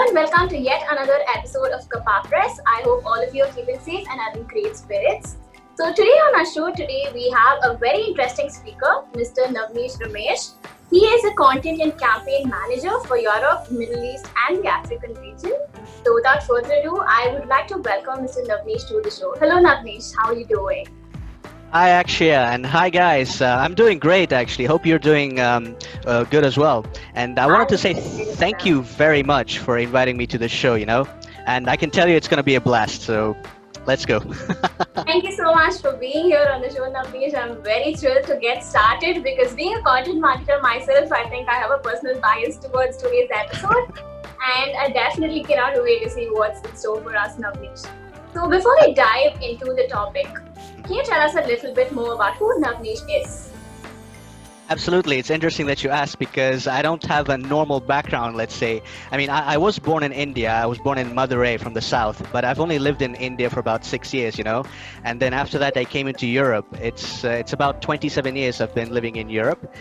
and welcome to yet another episode of Cuppa Press. I hope all of you are keeping safe and are in great spirits. So today on our show we have a very interesting speaker, Mr. Novnish Ramesh. He is a content and campaign manager for Europe, Middle East and the African region. So without further ado, I would like to welcome Mr. Novnish to the show. Hello Novnish, how are you doing? Hi Akshaya, and hi guys. I'm doing great actually. Hope you're doing good as well. And I wanted to say thank you very much for inviting me to the show, and I can tell you it's going to be a blast. So let's go. Thank you so much for being here on the show, Novnish. I'm very thrilled to get started because being a content marketer myself, I think I have a personal bias towards today's episode. And I definitely cannot wait to see what's in store for us, Novnish. So before we dive into the topic, can you tell us a little bit more about who Novnish is? Absolutely. It's interesting that you asked because I don't have a normal background, let's say. I mean, I was born in India. I was born in Madurai from the south, but I've only lived in India for about 6 years, And then after that, I came into Europe. It's about 27 years I've been living in Europe.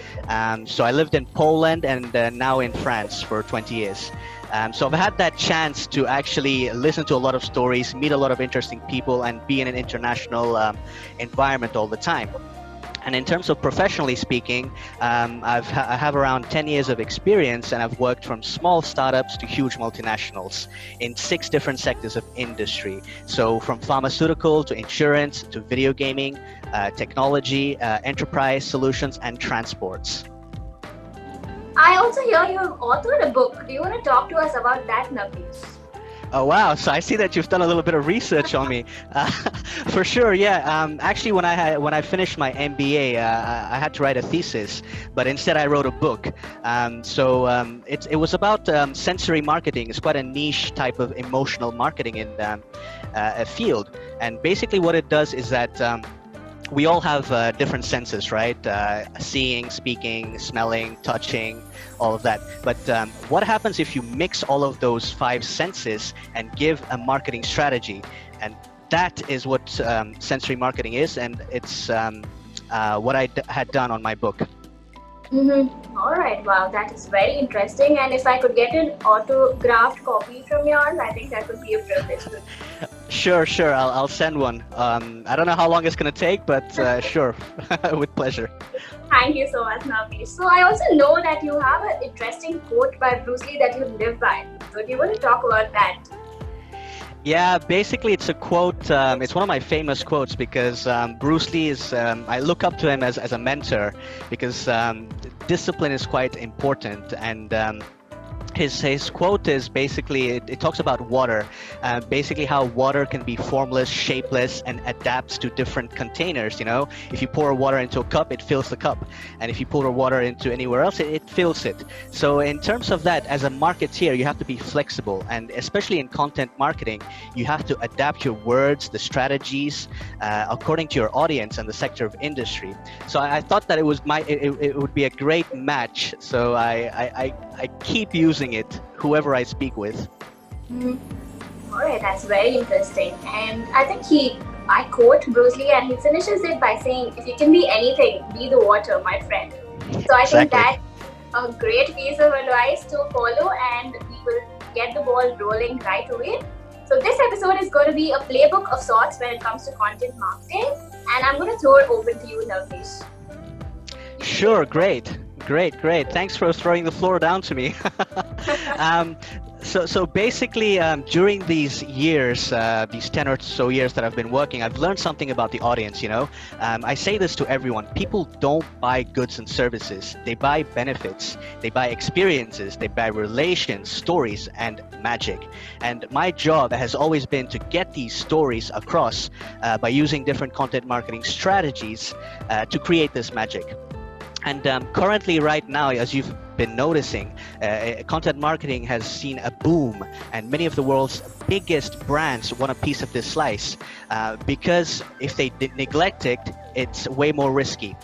So I lived in Poland and now in France for 20 years. So I've had that chance to actually listen to a lot of stories, meet a lot of interesting people, and be in an international environment all the time. And in terms of professionally speaking, I have around 10 years of experience, and I've worked from small startups to huge multinationals in 6 different sectors of industry. So from pharmaceutical to insurance to video gaming, technology, enterprise solutions, and transports. I also hear you have authored a book. Do you want to talk to us about that, Novnish? Oh wow! So I see that you've done a little bit of research on me. For sure, yeah. Actually, when I finished my MBA, I had to write a thesis, but instead I wrote a book. It was about sensory marketing. It's quite a niche type of emotional marketing in a field, and basically what it does is that. We all have different senses, right? Seeing, speaking, smelling, touching, all of that. But what happens if you mix all of those 5 senses and give a marketing strategy? And that is what sensory marketing is, and it's what I had done on my book. Mm-hmm. All right. Wow, that is very interesting. And if I could get an autographed copy from yours, I think that would be a privilege. Sure. I'll send one. I don't know how long it's going to take, but sure, with pleasure. Thank you so much, Novnish. So I also know that you have an interesting quote by Bruce Lee that you live by. So do you want to talk about that? Yeah, basically it's a quote. It's one of my famous quotes because Bruce Lee is, I look up to him as a mentor because discipline is quite important, and his quote is basically, it talks about water, basically how water can be formless, shapeless, and adapts to different containers. If you pour water into a cup, it fills the cup, and if you pour water into anywhere else, it fills it. So in terms of that, as a marketeer, you have to be flexible, and especially in content marketing, you have to adapt your words, the strategies, according to your audience and the sector of industry. So I thought that it would be a great match. So I keep using it whoever I speak with. All right, that's very interesting. And I think I quote Bruce Lee, and he finishes it by saying, "If you can be anything, be the water, my friend." So I think that's a great piece of advice to follow, and we will get the ball rolling right away. So this episode is going to be a playbook of sorts when it comes to content marketing, and I'm going to throw it open to you, Novnish. Sure, great. Thanks for throwing the floor down to me. So basically, during these years, these 10 or so years that I've been working, I've learned something about the audience. I say this to everyone. People don't buy goods and services. They buy benefits. They buy experiences. They buy relations, stories, and magic. And my job has always been to get these stories across by using different content marketing strategies to create this magic. And currently, right now, as you've been noticing, content marketing has seen a boom, and many of the world's biggest brands want a piece of this slice because if they neglect it, it's way more risky.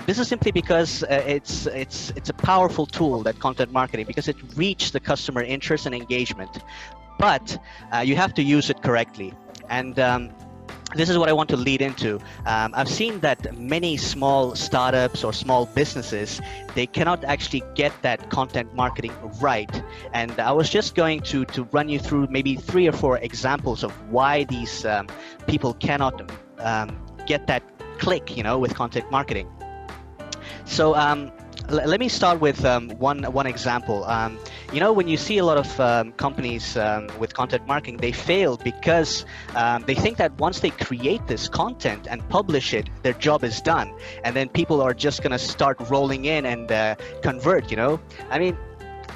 This is simply because it's a powerful tool, that content marketing, because it reaches the customer interest and engagement, but you have to use it correctly. And this is what I want to lead into. I've seen that many small startups or small businesses, they cannot actually get that content marketing right. And I was just going to run you through maybe 3 or 4 examples of why these people cannot get that click, with content marketing. So let me start with one example. When you see a lot of companies with content marketing, they fail because they think that once they create this content and publish it, their job is done, and then people are just going to start rolling in and convert. I mean,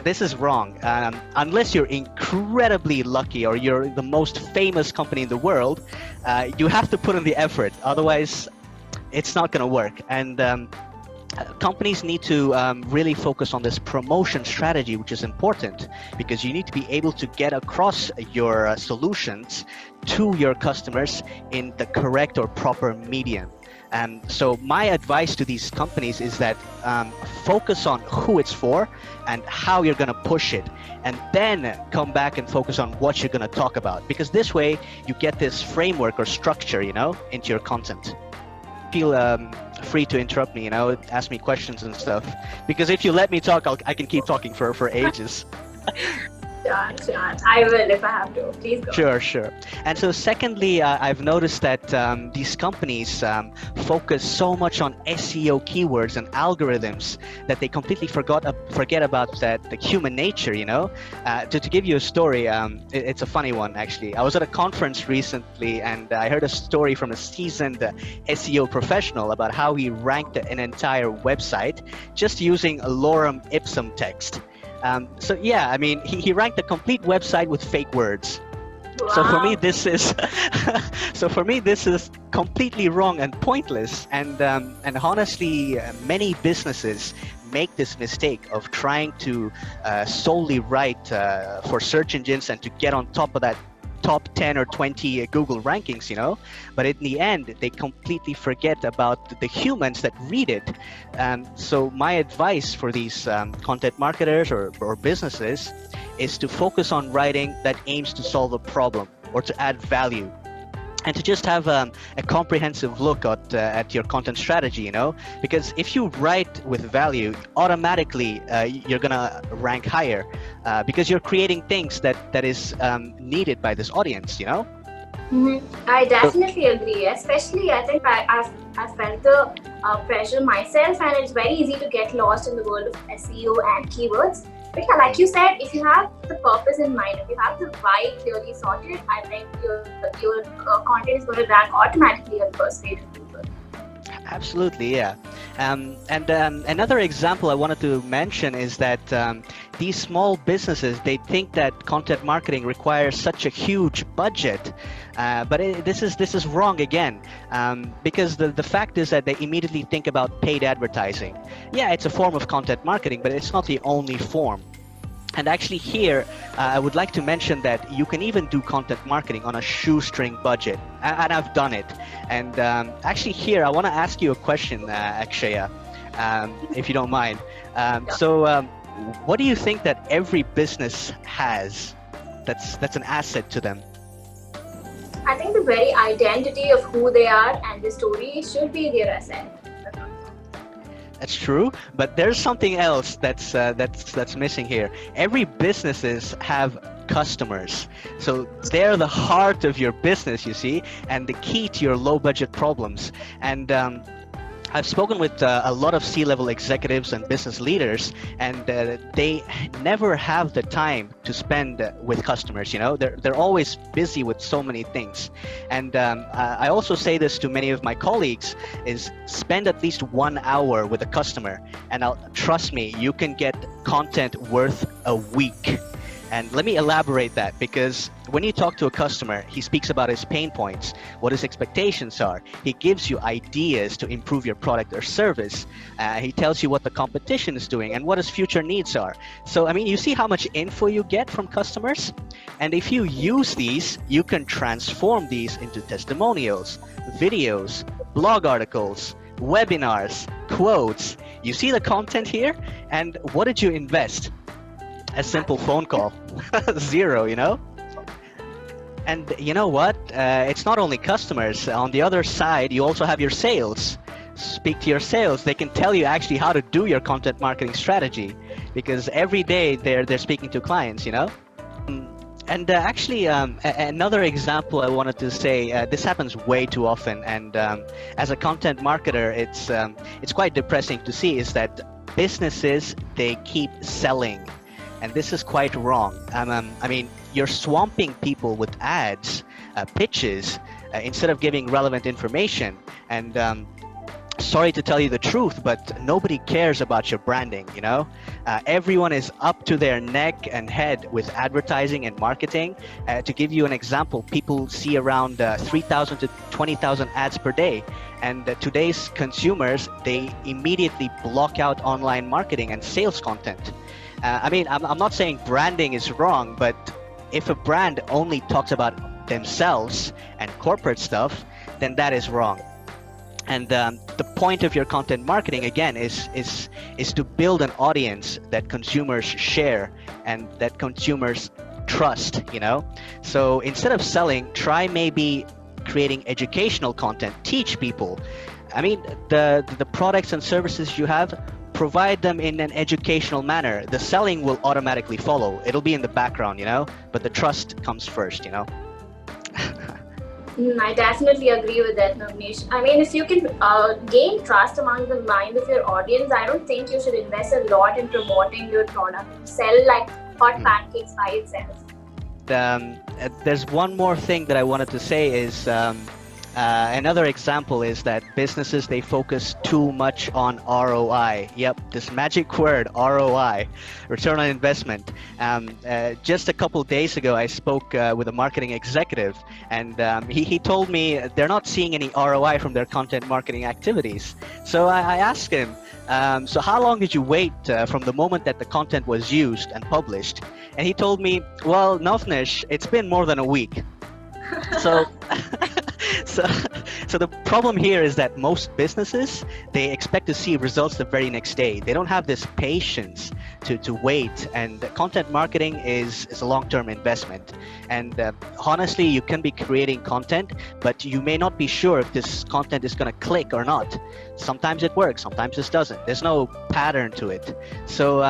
this is wrong. Unless you're incredibly lucky or you're the most famous company in the world, you have to put in the effort. Otherwise, it's not going to work. And companies need to really focus on this promotion strategy, which is important because you need to be able to get across your solutions to your customers in the correct or proper medium. So my advice to these companies is that focus on who it's for and how you're going to push it, and then come back and focus on what you're going to talk about, because this way you get this framework or structure, into your content. Feel free to interrupt me, ask me questions and stuff, because if you let me talk, I can keep talking for ages. Sure. I will if I have to. Please go. Sure. And so secondly, I've noticed that these companies focus so much on SEO keywords and algorithms that they completely forget about the human nature, To give you a story, it's a funny one, actually. I was at a conference recently and I heard a story from a seasoned SEO professional about how he ranked an entire website just using a lorem ipsum text. He ranked the complete website with fake words. Wow. So for me, this is completely wrong and pointless. And honestly, many businesses make this mistake of trying to solely write for search engines and to get on top of that top 10 or 20 Google rankings, but in the end, they completely forget about the humans that read it. So my advice for these content marketers or businesses is to focus on writing that aims to solve a problem or to add value, and to just have a comprehensive look at your content strategy, because if you write with value, automatically you're gonna rank higher because you're creating things that is needed by this audience, Mm-hmm. I definitely agree. Especially, I think I've felt the pressure myself, and it's very easy to get lost in the world of SEO and keywords. But yeah, like you said, if you have the purpose in mind, if you have the why clearly sorted, I think your content is going to rank automatically on the first page of Google. Absolutely, yeah. Another example I wanted to mention is that these small businesses, they think that content marketing requires such a huge budget, but this is wrong again, because the fact is that they immediately think about paid advertising. Yeah, it's a form of content marketing, but it's not the only form. And actually here, I would like to mention that you can even do content marketing on a shoestring budget, and I've done it. And actually here, I want to ask you a question, Akshaya, if you don't mind. What do you think that every business has that's an asset to them? I think the very identity of who they are and the story should be their asset. That's true, but there's something else that's missing here. Every businesses have customers, so they're the heart of your business, you see, and the key to your low budget problems. And I've spoken with a lot of C-level executives and business leaders, and they never have the time to spend with customers. They're always busy with so many things. And I also say this to many of my colleagues: is spend at least 1 hour with a customer, and trust me, you can get content worth a week. And let me elaborate that, because when you talk to a customer, he speaks about his pain points, what his expectations are. He gives you ideas to improve your product or service. He tells you what the competition is doing and what his future needs are. So, you see how much info you get from customers? And if you use these, you can transform these into testimonials, videos, blog articles, webinars, quotes. You see the content here? And what did you invest? A simple phone call. Zero, And you know what? It's not only customers. On the other side, you also have your sales. Speak to your sales. They can tell you actually how to do your content marketing strategy, because every day they're speaking to clients, you know? And actually, another example I wanted to say, this happens way too often, and as a content marketer, it's quite depressing to see, is that businesses, they keep selling, and this is quite wrong. I mean, you're swamping people with ads, pitches, instead of giving relevant information. And sorry to tell you the truth, but nobody cares about your branding, you know? Everyone is up to their neck and head with advertising and marketing. To give you an example, people see around 3,000 to 20,000 ads per day. And today's consumers, they immediately block out online marketing and sales content. I mean, I'm not saying branding is wrong, but if a brand only talks about themselves and corporate stuff, then that is wrong. And the point of your content marketing, again, is to build an audience that consumers share and that consumers trust, you know? So instead of selling, try maybe creating educational content, teach people. I mean, the products and services you have, provide them in an educational manner. The selling will automatically follow. It'll be in the background, you know, but the trust comes first, you know? I definitely agree with that, Novnish. I mean, if you can gain trust among the mind of your audience, I don't think you should invest a lot in promoting your product. Sell like hot pancakes by itself. There's one more thing that I wanted to say is another example is that businesses, they focus too much on ROI. Yep, this magic word, ROI, return on investment. Just a couple days ago, I spoke with a marketing executive, and he told me they're not seeing any ROI from their content marketing activities. So I asked him, so how long did you wait from the moment that the content was used and published? And he told me, well, Novnish, it's been more than a week. So, so the problem here is that most businesses, they expect to see results the very next day. They don't have this patience to wait, and content marketing is a long-term investment. And honestly, you can be creating content, but you may not be sure if this content is going to click or not. Sometimes it works, sometimes it doesn't. There's no pattern to it. So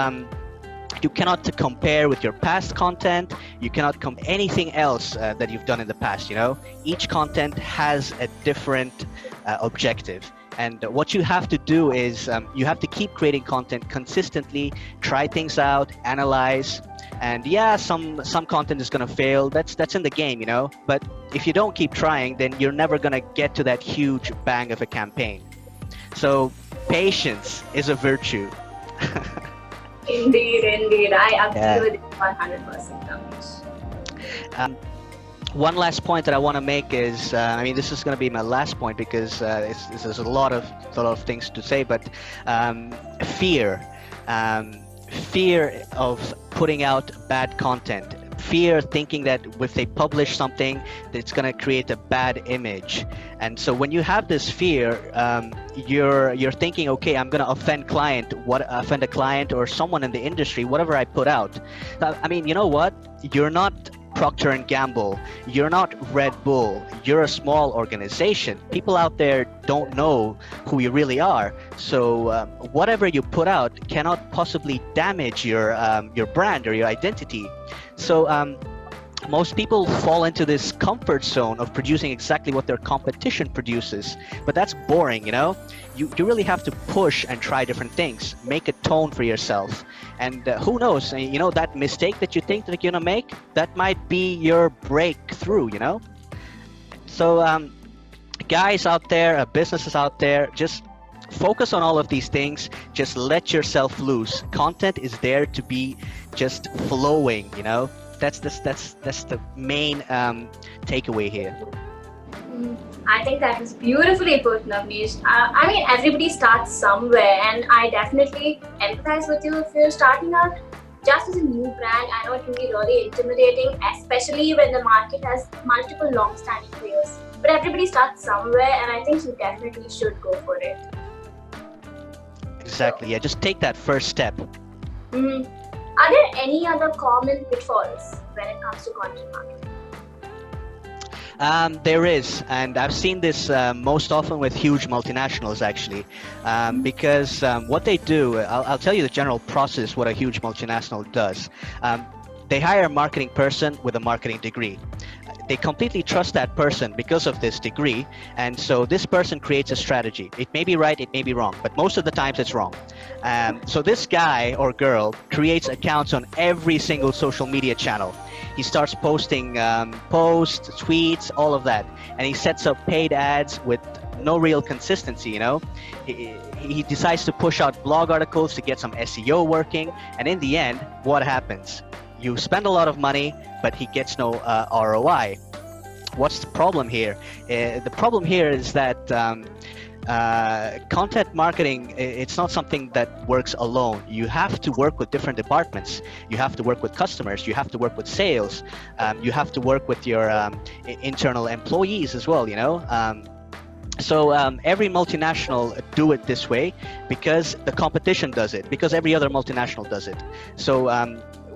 you cannot compare with your past content. You cannot compare anything else that you've done in the past, you know? Each content has a different objective. And what you have to do is you have to keep creating content consistently, try things out, analyze. And yeah, some content is going to fail. That's in the game, you know? But if you don't keep trying, then you're never going to get to that huge bang of a campaign. So patience is a virtue. Indeed. I agree with it 100%, Ramesh. One last point that I want to make is, I mean, this is going to be my last point because there's a lot of things to say, but fear of putting out bad content. Fear thinking that if they publish something, that it's going to create a bad image. And so when you have this fear, you're thinking, okay, I'm going to offend a client or someone in the industry, whatever I put out. I mean, you know what? You're not Procter & Gamble. You're not Red Bull. You're a small organization. People out there don't know who you really are. So whatever you put out cannot possibly damage your brand or your identity. So most people fall into this comfort zone of producing exactly what their competition produces, but that's boring, you know? You really have to push and try different things, make a tone for yourself. And who knows, you know, that mistake that you think that you're gonna make, that might be your breakthrough, you know? So guys out there, businesses out there, just focus on all of these things. Just let yourself loose. Content is there to be just flowing, you know? That's the main takeaway here. I think that is beautifully put, Novnish. I mean, everybody starts somewhere, and I definitely empathize with you if you're starting out just as a new brand. I know it can be really intimidating, especially when the market has multiple long-standing players. But everybody starts somewhere, and I think you definitely should go for it. Exactly. Yeah, just take that first step. Are there any other common pitfalls when it comes to content marketing? There is, and I've seen this most often with huge multinationals actually, because what they do, I'll tell you the general process, what a huge multinational does. They hire a marketing person with a marketing degree. They completely trust that person because of this degree, and so this person creates a strategy. It may be right, it may be wrong, but most of the times it's wrong. So this guy or girl creates accounts on every single social media channel. He starts posting posts, tweets, all of that, and he sets up paid ads with no real consistency. He decides to push out blog articles to get some SEO working, and in the end, what happens? You spend a lot of money, but he gets no ROI. What's the problem here? The problem here is that content marketing, it's not something that works alone. You have to work with different departments. You have to work with customers. You have to work with sales. You have to work with your internal employees as well, So every multinational do it this way because the competition does it, because every other multinational does it. So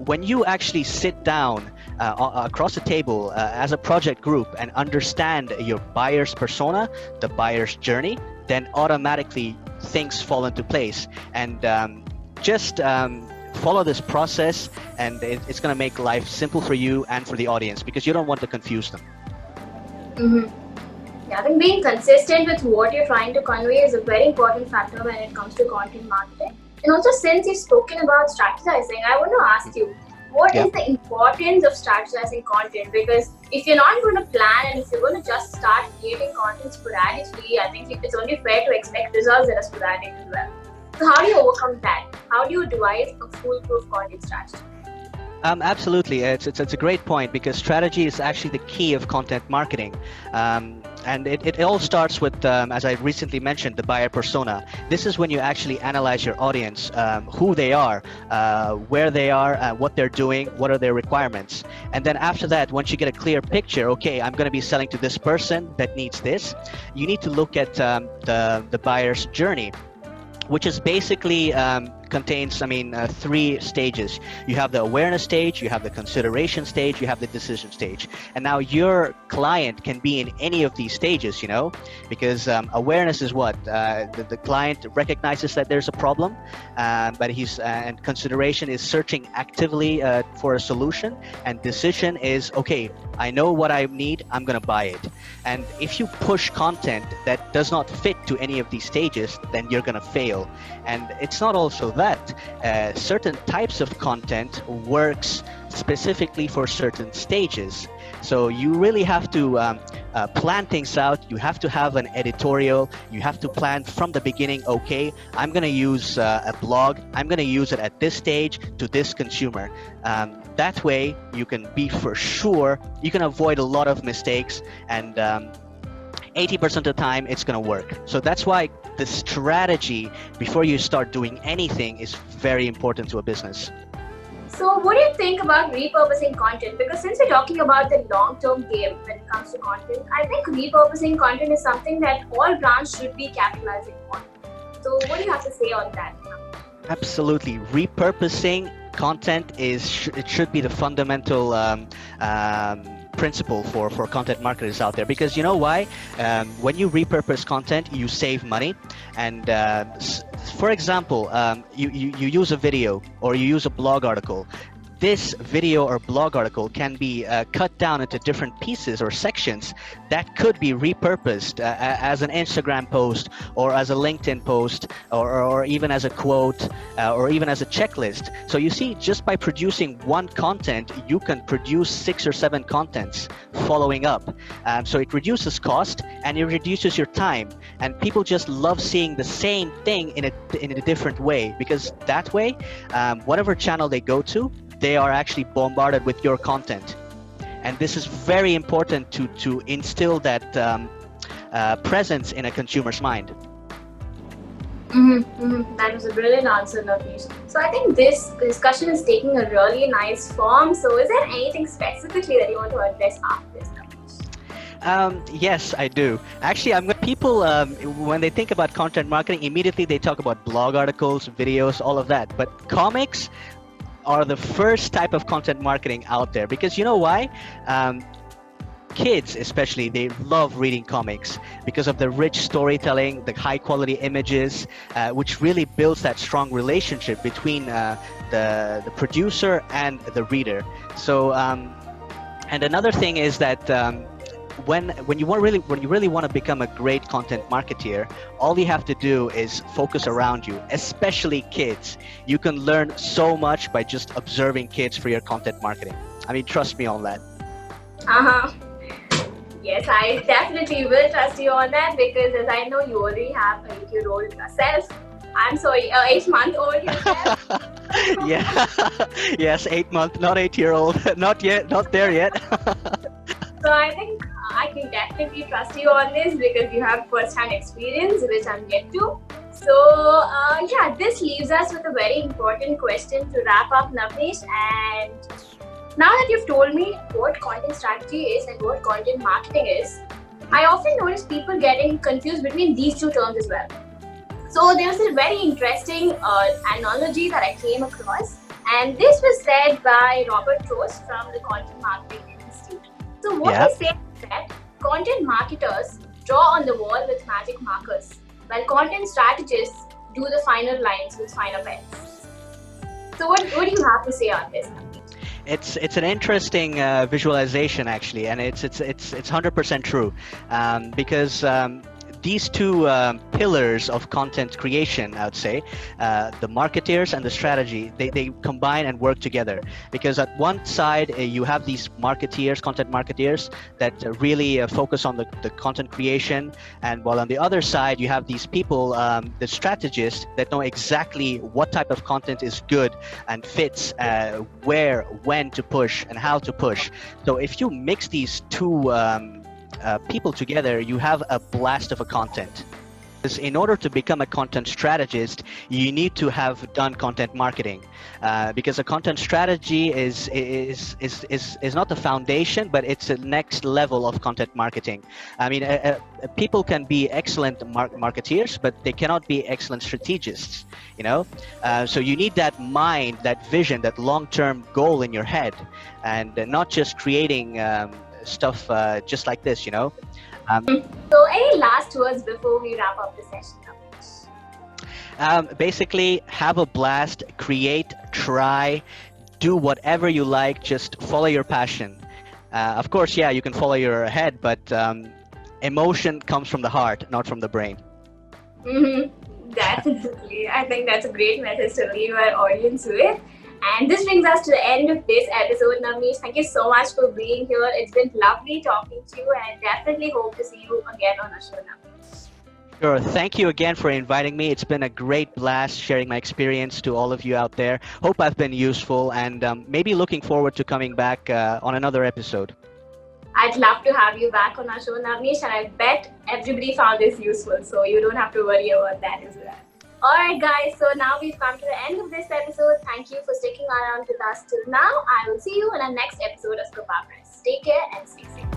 when you actually sit down across the table as a project group and understand your buyer's persona, the buyer's journey, then automatically things fall into place. And just follow this process, and it's going to make life simple for you and for the audience, because you don't want to confuse them. Yeah, I think being consistent with what you're trying to convey is a very important factor when it comes to content marketing. And also, since you've spoken about strategizing, I want to ask you, what is the importance of strategizing content? Because if you're not going to plan and if you're going to just start creating content sporadically, I think it's only fair to expect results that are sporadic as well. So how do you overcome that? How do you devise a foolproof content strategy? Absolutely, it's a great point, because strategy is actually the key of content marketing. And it all starts with, as I recently mentioned, the buyer persona. This is when you actually analyze your audience, who they are, where they are, what they're doing, what are their requirements. And then after that, once you get a clear picture, okay, I'm going to be selling to this person that needs this, you need to look at the buyer's journey, which is basically contains, three stages. You have the awareness stage, you have the consideration stage, you have the decision stage. And now your client can be in any of these stages, because awareness is what? The client recognizes that there's a problem, but and consideration is searching actively for a solution, and decision is, okay, I know what I need, I'm going to buy it. And if you push content that does not fit to any of these stages, then you're going to fail. And it's not also that. Certain types of content works specifically for certain stages. So you really have to plan things out. You have to have an editorial. You have to plan from the beginning, okay, I'm going to use a blog. I'm going to use it at this stage to this consumer. That way you can be for sure, you can avoid a lot of mistakes, and 80% of the time it's going to work. So that's why the strategy before you start doing anything is very important to a business. So what do you think about repurposing content? Because since we're talking about the long-term game when it comes to content, I think repurposing content is something that all brands should be capitalizing on. So what do you have to say on that? Absolutely. Repurposing content it should be the fundamental principle for content marketers out there, because you know why? When you repurpose content, you save money. And for example, you use a video or you use a blog article. This video or blog article can be cut down into different pieces or sections that could be repurposed as an Instagram post, or as a LinkedIn post, or even as a quote, or even as a checklist. So you see, just by producing one content, you can produce 6 or 7 contents following up. So it reduces cost and it reduces your time. And people just love seeing the same thing in a different way, because that way, whatever channel they go to, they are actually bombarded with your content. And this is very important to instill that presence in a consumer's mind. That was a brilliant answer, Novnish. So I think this discussion is taking a really nice form. So is there anything specifically that you want to address after this, Novnish? Yes, I do. Actually, people, when they think about content marketing, immediately they talk about blog articles, videos, all of that. But comics are the first type of content marketing out there, because you know why? kids especially, they love reading comics because of the rich storytelling, the high quality images, which really builds that strong relationship between the producer and the reader. So and another thing is that when you really want to become a great content marketeer, all you have to do is focus around you, especially kids. You can learn so much by just observing kids for your content marketing. I mean, trust me on that. Uh-huh. Yes, I definitely will trust you on that, because as I know you already have an 8-year-old yourself. I'm sorry, 8-month-old yourself. Yeah. Yes, 8-month, not 8-year-old. Not yet, not there yet. So I think I can definitely trust you on this because you have first-hand experience, which I'm yet to. So yeah, this leaves us with a very important question to wrap up, Novnish. And now that you've told me what content strategy is and what content marketing is, I often notice people getting confused between these two terms as well. So there was a very interesting analogy that I came across, and this was said by Robert Ross from the Content Marketing Institute. So what he said is that content marketers draw on the wall with magic markers, while content strategists do the finer lines with finer pens. So what do you have to say on this? It's an interesting visualization actually, and it's 100% true, because these two pillars of content creation, I would say, the marketeers and the strategy, they combine and work together. Because at one side, you have these marketeers, content marketeers, that really focus on the content creation. And while on the other side, you have these people, the strategists, that know exactly what type of content is good and fits where, when to push, and how to push. So if you mix these two people together, you have a blast of a content. Because in order to become a content strategist, you need to have done content marketing, because a content strategy is not the foundation, but it's the next level of content marketing. I mean, people can be excellent marketeers, but they cannot be excellent strategists. You know, so you need that mind, that vision, that long-term goal in your head, and not just creating stuff just like this, you know. So any last words before we wrap up the session? Basically, have a blast, create, try, do whatever you like, just follow your passion. Of course, yeah, you can follow your head, but emotion comes from the heart, not from the brain. Definitely. I think that's a great message to leave our audience with. And this brings us to the end of this episode, Novnish. Thank you so much for being here. It's been lovely talking to you, and definitely hope to see you again on our show, Novnish. Sure. Thank you again for inviting me. It's been a great blast sharing my experience to all of you out there. Hope I've been useful, and maybe looking forward to coming back on another episode. I'd love to have you back on our show, Novnish, and I bet everybody found this useful, so you don't have to worry about that as well. Alright guys, so now we've come to the end of this episode. Thank you for sticking around with us till now. I will see you in our next episode of Cuppa Press. Take care and stay safe.